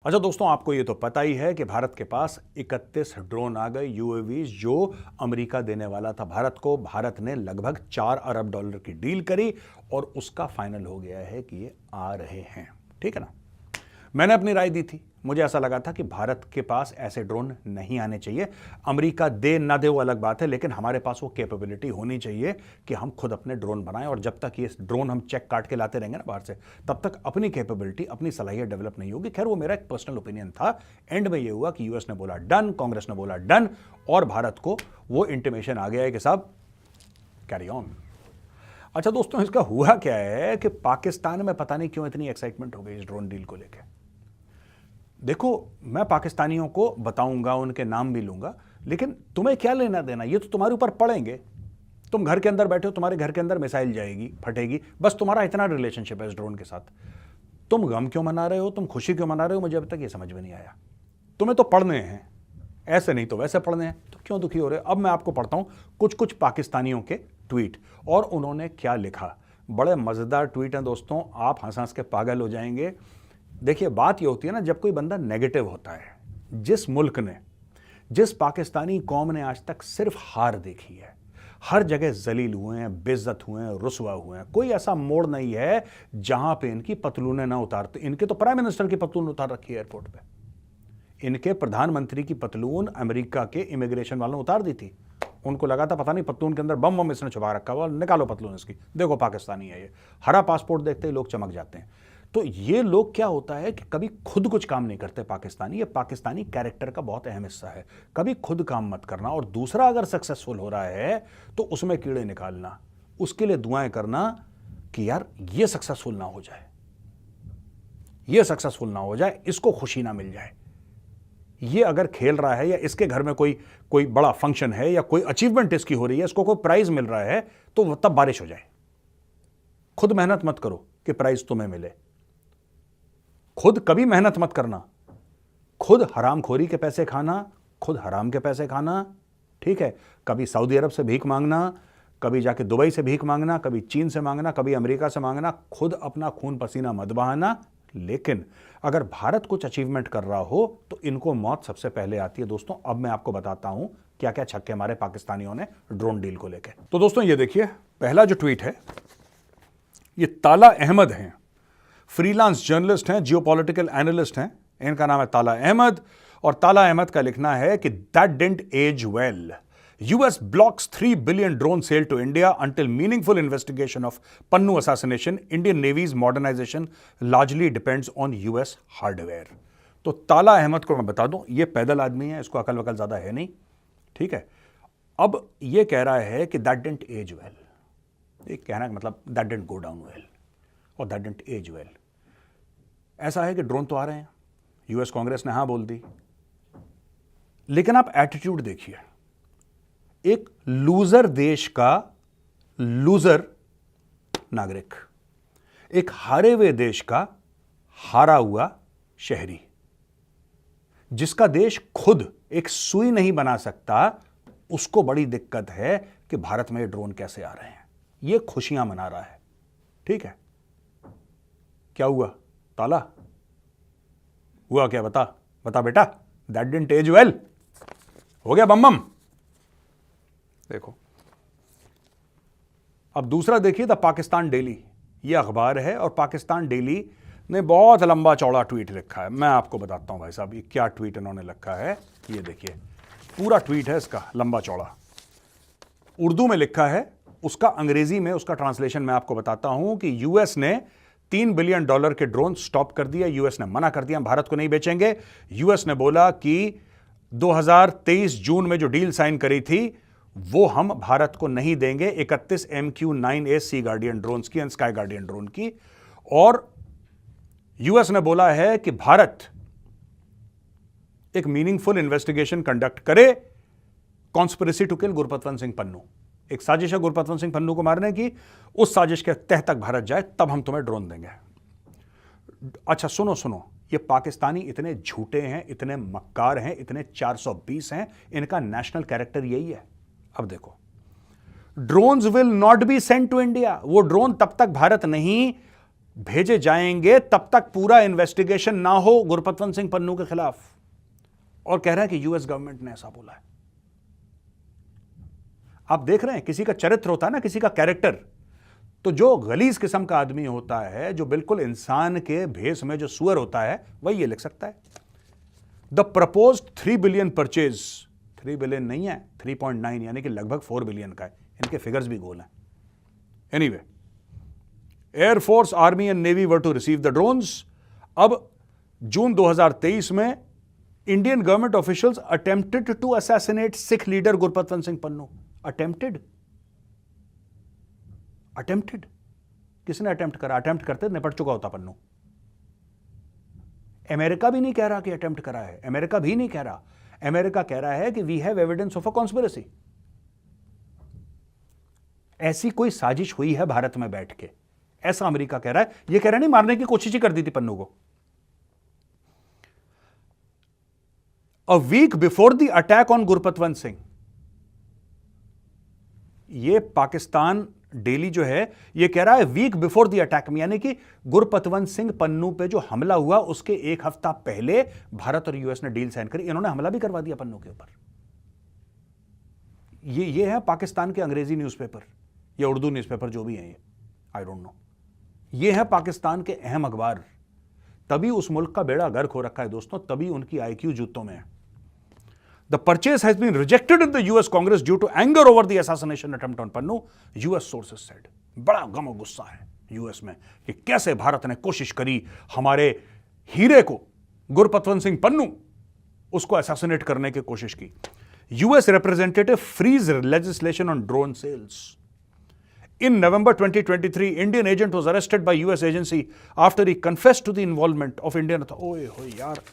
अच्छा दोस्तों, आपको ये तो पता ही है कि भारत के पास 31 ड्रोन आ गए, यूएवीज, जो अमेरिका देने वाला था भारत को। भारत ने लगभग $4 अरब की डील करी और उसका फाइनल हो गया है कि ये आ रहे हैं। ठीक है ना। मैंने अपनी राय दी थी, मुझे ऐसा लगा था कि भारत के पास ऐसे ड्रोन नहीं आने चाहिए। अमेरिका दे ना दे वो अलग बात है, लेकिन हमारे पास वो कैपेबिलिटी होनी चाहिए कि हम खुद अपने ड्रोन बनाएं। और जब तक ये ड्रोन हम चेक काट के लाते रहेंगे ना बाहर से, तब तक अपनी कैपेबिलिटी, अपनी सलाहियत डेवलप नहीं होगी। खैर, वो मेरा एक पर्सनल ओपिनियन था। एंड में ये हुआ कि यूएस ने बोला डन, कांग्रेस ने बोला डन, और भारत को वो इंटीमेशन आ गया है कि साहब कैरी ऑन। अच्छा दोस्तों, इसका हुआ क्या है कि पाकिस्तान में पता नहीं क्यों इतनी एक्साइटमेंट हो गई इस ड्रोन डील को लेकर। देखो, मैं पाकिस्तानियों को बताऊंगा, उनके नाम भी लूंगा, लेकिन तुम्हें क्या लेना देना, ये तो तुम्हारे ऊपर पड़ेंगे। तुम घर के अंदर बैठे हो, तुम्हारे घर के अंदर मिसाइल जाएगी, फटेगी, बस तुम्हारा इतना रिलेशनशिप है इस ड्रोन के साथ। तुम गम क्यों मना रहे हो, तुम खुशी क्यों मना रहे हो, मुझे अभी तक ये समझ में नहीं आया। तुम्हें तो पढ़ने हैं, ऐसे नहीं तो वैसे पढ़ने हैं, तो क्यों दुखी हो रहे हो। अब मैं आपको पढ़ता हूं कुछ कुछ पाकिस्तानियों के ट्वीट, और उन्होंने क्या लिखा। बड़े मजेदार ट्वीट हैं दोस्तों, आप हंस हंस के पागल हो जाएंगे। देखिए, बात ये होती है ना, जब कोई बंदा नेगेटिव होता है, जिस मुल्क ने, जिस पाकिस्तानी कौम ने आज तक सिर्फ हार देखी है, हर जगह जलील हुए हैं, बेइज्जत हुए हैं, रुसवा हुए हैं, कोई ऐसा मोड़ नहीं है जहां पे इनकी पतलूनें ना उतारते। इनके तो प्राइम मिनिस्टर की पतलून उतार रखी है एयरपोर्ट पे। इनके प्रधानमंत्री की पतलून अमेरिका के इमिग्रेशन वालों ने उतार दी थी। उनको लगा था पता नहीं पतलून के अंदर बम बम इसने छुपा रखा हुआ, निकालो पतलून इसकी, देखो पाकिस्तानी है ये। हरा पासपोर्ट देखते ही लोग चमक जाते हैं। तो ये लोग, क्या होता है कि कभी खुद कुछ काम नहीं करते पाकिस्तानी। ये पाकिस्तानी कैरेक्टर का बहुत अहम हिस्सा है, कभी खुद काम मत करना। और दूसरा, अगर सक्सेसफुल हो रहा है तो उसमें कीड़े निकालना, उसके लिए दुआएं करना कि यार ये सक्सेसफुल ना हो जाए, ये सक्सेसफुल ना हो जाए, इसको खुशी ना मिल जाए। ये अगर खेल रहा है या इसके घर में कोई बड़ा फंक्शन है या कोई अचीवमेंट इसकी हो रही है, इसको कोई प्राइज मिल रहा है, तो तब बारिश हो जाए। खुद मेहनत मत करो कि प्राइज तुम्हें मिले। खुद कभी मेहनत मत करना, खुद हरामखोरी के पैसे खाना, खुद हराम के पैसे खाना। ठीक है, कभी सऊदी अरब से भीख मांगना, कभी जाके दुबई से भीख मांगना, कभी चीन से मांगना, कभी अमेरिका से मांगना। खुद अपना खून पसीना मत बहाना। लेकिन अगर भारत कुछ अचीवमेंट कर रहा हो तो इनको मौत सबसे पहले आती है। दोस्तों, अब मैं आपको बताता हूं क्या क्या छक्के मारे पाकिस्तानियों ने ड्रोन डील को लेकर। तो दोस्तों, ये देखिए, पहला जो ट्वीट है, ये ताला अहमद हैं, फ्रीलांस जर्नलिस्ट हैं, जियोपॉलिटिकल एनालिस्ट हैं। इनका नाम है ताला अहमद, और ताला अहमद का लिखना है कि that didn't age well. US blocks 3 billion drone sale to India until meaningful investigation of Pannun assassination. Indian navy's modernisation largely depends on US hardware. तो ताला अहमद को मैं बता दूं, ये पैदल आदमी है, इसको अकल वकल ज्यादा है नहीं। ठीक है, अब ये कह रहा है कि दैट डिडंट एज वेल। ये कहना मतलब that didn't go down well और दैट डिडंट एज वेल। ऐसा है कि ड्रोन तो आ रहे हैं, यूएस कांग्रेस ने हां बोल दी, लेकिन आप एटीट्यूड देखिए। एक लूजर देश का लूजर नागरिक, एक हारे हुए देश का हारा हुआ शहरी, जिसका देश खुद एक सुई नहीं बना सकता, उसको बड़ी दिक्कत है कि भारत में ड्रोन कैसे आ रहे हैं। ये खुशियां मना रहा है। ठीक है, क्या हुआ ताला? हुआ क्या? बता बता बेटा। That didn't age well. हो गया बम बम। देखो, अब दूसरा देखिए, द पाकिस्तान डेली, ये अखबार है, और पाकिस्तान डेली ने बहुत लंबा चौड़ा ट्वीट लिखा है। मैं आपको बताता हूं भाई साहब ये क्या ट्वीट इन्होंने लिखा है। ये देखिए, पूरा ट्वीट है इसका, लंबा चौड़ा। उर्दू में लिखा है, उसका अंग्रेजी में उसका ट्रांसलेशन मैं आपको बताता हूं कि यूएस ने $3 बिलियन के ड्रोन स्टॉप कर दिया। यूएस ने मना कर दिया, भारत को नहीं बेचेंगे। यूएस ने बोला कि 2023 जून में जो डील साइन करी थी वो हम भारत को नहीं देंगे, 31 MQ-9A सी गार्डियन ड्रोन्स की, स्काई गार्डियन ड्रोन की। और यूएस ने बोला है कि भारत एक मीनिंगफुल इन्वेस्टिगेशन कंडक्ट करे conspiracy to kill Gurpatwant Singh Pannun. एक साजिश है गुरपतवंत सिंह पन्नू को मारने की, उस साजिश के तह तक भारत जाए तब हम तुम्हें ड्रोन देंगे। अच्छा सुनो सुनो, ये पाकिस्तानी इतने झूठे हैं, इतने मक्कार हैं, इतने 420 हैं, इनका नेशनल कैरेक्टर यही है। अब देखो, drones will not be sent to India. वो ड्रोन तब तक भारत नहीं भेजे जाएंगे तब तक पूरा इन्वेस्टिगेशन ना हो गुरपतवंत सिंह पन्नू के खिलाफ। और कह रहा है कि यूएस गवर्नमेंट ने ऐसा बोला है। आप देख रहे हैं, किसी का चरित्र होता है ना, किसी का कैरेक्टर, तो जो गलीज किस्म का आदमी होता है, जो बिल्कुल इंसान के भेष में जो सुअर होता है, वही ये लिख सकता है। The proposed 3 billion purchase, 3 billion नहीं है, 3.9 यानी कि लगभग 4 बिलियन का है। इनके फिगर्स भी गोल हैं। Anyway, air force, army and navy were to receive the drones. अब जून 2023 में Indian government officials attempted to assassinate Sikh leader Gurpatwant Singh Pannun. Attempted किसने अटेम्प्ट करा? अटेम्प्ट करते निपट चुका होता पन्नू। अमेरिका भी नहीं कह रहा कि अटेम्प्ट करा है, अमेरिका भी नहीं कह रहा। अमेरिका कह रहा है कि we have evidence of a conspiracy. ऐसी कोई साजिश हुई है भारत में बैठ के, ऐसा अमेरिका कह रहा है। यह कह रहा नहीं मारने की कोशिश ही कर दी थी पन्नू को। A week before the attack on Gurpatwant Singh, ये पाकिस्तान डेली जो है ये कह रहा है वीक बिफोर द अटैक में, यानी कि गुरपतवंत सिंह पन्नू पे जो हमला हुआ उसके एक हफ्ता पहले भारत और यूएस ने डील साइन करी। इन्होंने हमला भी करवा दिया पन्नू के ऊपर। ये है पाकिस्तान के अंग्रेजी न्यूज़पेपर या उर्दू न्यूज़पेपर जो भी है, ये आई डोंट नो। ये है पाकिस्तान के अहम अखबार। तभी उस मुल्क का बेड़ा गर्क हो रखा है दोस्तों, तभी उनकी आईक्यू जूतों में है। The purchase has been rejected in the US Congress due to anger over the assassination attempt on Pannu, US sources said. बड़ा गम और गुस्सा है यूएस में कि कैसे भारत ने कोशिश करी हमारे हीरे को, गुरपतवंत सिंह पन्नू, उसको असैसिनेट करने की कोशिश की। US representative freeze legislation on drone sales. In November 2023, Indian agent was arrested by US agency after he confessed to the involvement of Indian authorities. ओए होए यार,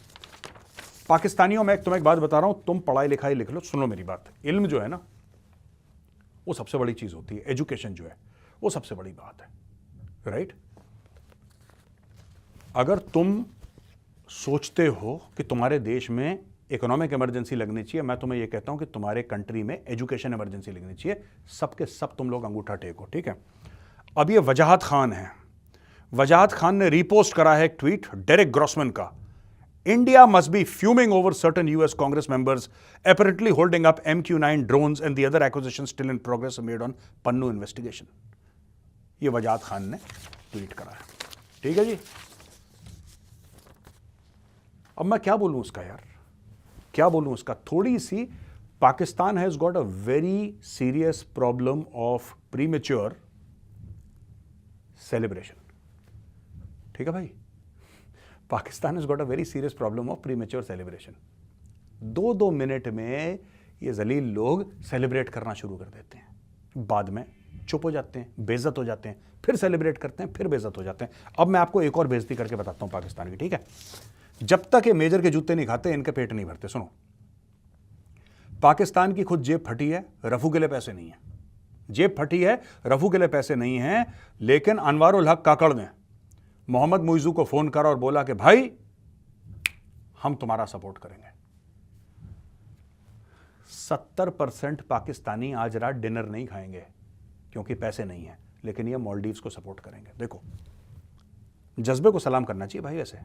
पाकिस्तानियों में तुम्हें एक बात बता रहा हूं, तुम पढ़ाई लिखाई लिख लो, सुनो मेरी बात। इल्म जो है ना, वो सबसे बड़ी चीज होती है। एजुकेशन जो है वो सबसे बड़ी बात है, राइट? अगर तुम सोचते हो कि तुम्हारे देश में इकोनॉमिक इमरजेंसी लगनी चाहिए, मैं तुम्हें यह कहता हूं कि तुम्हारे कंट्री में एजुकेशन इमरजेंसी लगनी चाहिए। सबके सब तुम लोग अंगूठा टेको, ठीक है? अब ये वजाहत खान है, वजाहत खान ने रीपोस्ट करा है एक ट्वीट डेरेक ग्रॉसमैन का। India must be fuming over certain US Congress members apparently holding up MQ-9 drones and the other acquisitions still in progress made on Pannu investigation. ये वजाहत खान ने ट्वीट करा है, ठीक है जी? अब मैं क्या बोलूं उसका यार, क्या बोलूं उसका? थोड़ी सी Pakistan has got a very serious problem of premature celebration, ठीक है भाई? Pakistan has got a very serious problem of premature celebration. 2-2 minute में ये जलील लोग सेलिब्रेट करना शुरू कर देते हैं, बाद में चुप हो जाते हैं, बेइज्जत हो जाते हैं, फिर सेलिब्रेट करते हैं, फिर बेइज्जत हो जाते हैं। अब मैं आपको एक और बेइज्जती करके बताता हूं पाकिस्तान की, ठीक है? जब तक ये मेजर के जूते नहीं खाते, इनके पेट नहीं भरते। सुनो, पाकिस्तान की खुद जेब फटी है, रफू के लिए पैसे नहीं है। जेब फटी है, रफू के लिए पैसे नहीं है, लेकिन अनवारुल हक काकड़ ने मोहम्मद मुइजू को फोन करा और बोला कि भाई हम तुम्हारा सपोर्ट करेंगे। 70% पाकिस्तानी आज रात डिनर नहीं खाएंगे क्योंकि पैसे नहीं है, लेकिन ये मालदीव्स को सपोर्ट करेंगे। देखो, जज्बे को सलाम करना चाहिए भाई, वैसे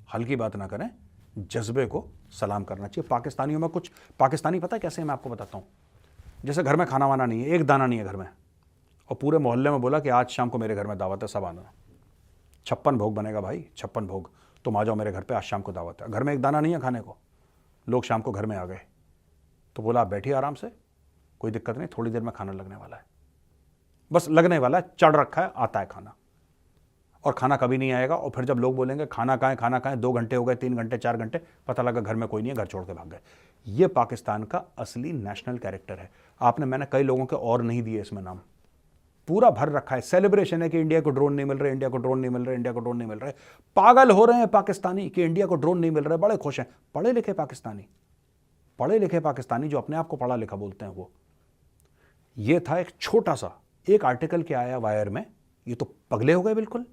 हल्की बात ना करें, जज्बे को सलाम करना चाहिए। पाकिस्तानियों में कुछ पाकिस्तानी पता है कैसे, मैं आपको बताता हूं। जैसे घर में खाना वाना नहीं है, एक दाना नहीं है घर में, और पूरे मोहल्ले में बोला कि आज शाम को मेरे घर में दावत है, सब आना। 56 भोग बनेगा भाई, 56 भोग, तुम आ जाओ मेरे घर पे, आज शाम को दावत है। घर में एक दाना नहीं है खाने को, लोग शाम को घर में आ गए, तो बोला आप बैठिए आराम से, कोई दिक्कत नहीं, थोड़ी देर में खाना लगने वाला है, बस लगने वाला है, चढ़ रखा है, आता है खाना। और खाना कभी नहीं आएगा, और फिर जब लोग बोलेंगे खाना कहाँ है, खाना कहाँ है, 2 घंटे हो गए, 3 घंटे, 4 घंटे, पता लगा घर में कोई नहीं है, घर छोड़ के भाग गए। ये पाकिस्तान का असली नेशनल कैरेक्टर है। मैंने कई लोगों के और नहीं दिए इसमें नाम, पूरा भर रखा है। सेलिब्रेशन है कि इंडिया को ड्रोन नहीं मिल रहे, इंडिया को ड्रोन नहीं मिल रहे, इंडिया को ड्रोन नहीं मिल रहे। पागल हो रहे हैं पाकिस्तानी कि इंडिया को ड्रोन नहीं मिल रहे, बड़े खुश हैं। पढ़े लिखे पाकिस्तानी जो अपने आप को पढ़ा लिखा बोलते हैं, वो ये था एक छोटा सा एक आर्टिकल के आया वायर में, ये तो पगले हो गए बिल्कुल।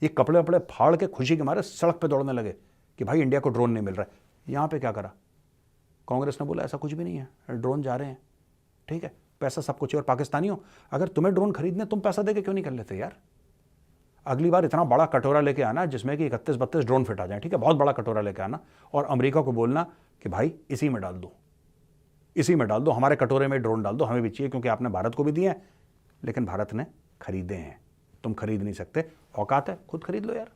ये कपड़े वपड़े फाड़ के खुशी के मारे सड़क पे दौड़ने लगे कि भाई इंडिया को ड्रोन नहीं मिल रहा है। यहां पे क्या करा कांग्रेस ने? बोला ऐसा कुछ भी नहीं है, ड्रोन जा रहे हैं, ठीक है, पैसा सब कुछ है। और पाकिस्तानियों, अगर तुम्हें ड्रोन खरीदने, तुम पैसा देके क्यों नहीं कर लेते यार? अगली बार इतना बड़ा कटोरा लेके आना जिसमें कि 31-32 ड्रोन फिट आ जाए, ठीक है, बहुत बड़ा कटोरा लेके आना, और अमेरिका को बोलना कि भाई इसी में डाल दो, इसी में डाल दो, हमारे कटोरे में ड्रोन डाल दो, हमें भी चाहिए, क्योंकि आपने भारत को भी दिए हैं, लेकिन भारत ने खरीदे हैं, तुम खरीद नहीं सकते, औकात है खुद खरीद लो यार।